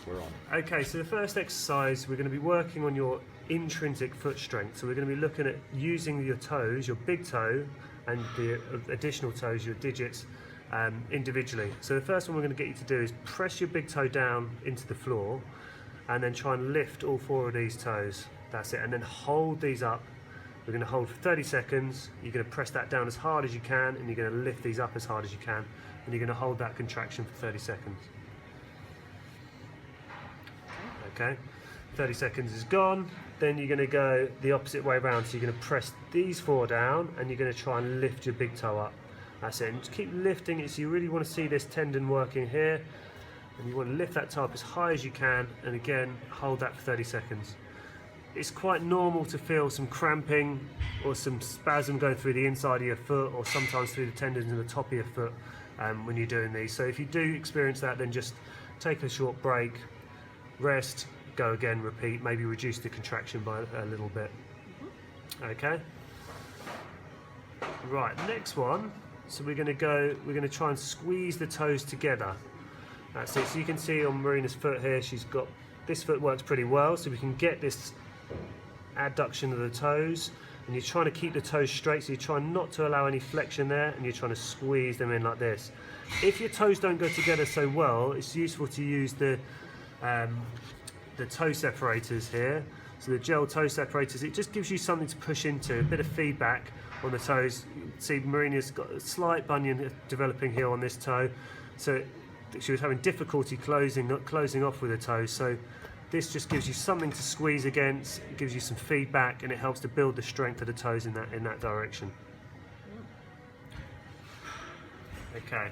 we're on. Okay, so the first exercise, we're going to be working on your intrinsic foot strength. So we're going to be looking at using your toes, your big toe, and the additional toes, your digits, individually. So the first one we're going to get you to do is press your big toe down into the floor, and then try and lift all 4 of these toes. That's it, and then hold these up. We're going to hold for 30 seconds. You're going to press that down as hard as you can, and you're going to lift these up as hard as you can, and you're going to hold that contraction for 30 seconds. Okay, 30 seconds is gone. Then you're going to go the opposite way around. So you're going to press these 4 down, and you're going to try and lift your big toe up. That's it, and just keep lifting it. So you really want to see this tendon working here, and you want to lift that toe up as high as you can, and again hold that for 30 seconds. It's quite normal to feel some cramping or some spasm going through the inside of your foot, or sometimes through the tendons in the top of your foot when you're doing these. So if you do experience that, then just take a short break, rest, go again, repeat, maybe reduce the contraction by a little bit. Okay, right, next one. So we're going to try and squeeze the toes together. That's it. So you can see on Marina's foot here, she's got, this foot works pretty well, so we can get this adduction of the toes, and you're trying to keep the toes straight, so you're trying not to allow any flexion there, and you're trying to squeeze them in like this. If your toes don't go together so well, it's useful to use the toe separators here. So the gel toe separators, it just gives you something to push into, a bit of feedback on the toes. You can see Marina's got a slight bunion developing here on this toe, so she was having difficulty closing off with her toes. So this just gives you something to squeeze against, it gives you some feedback, and it helps to build the strength of the toes in that direction. Okay.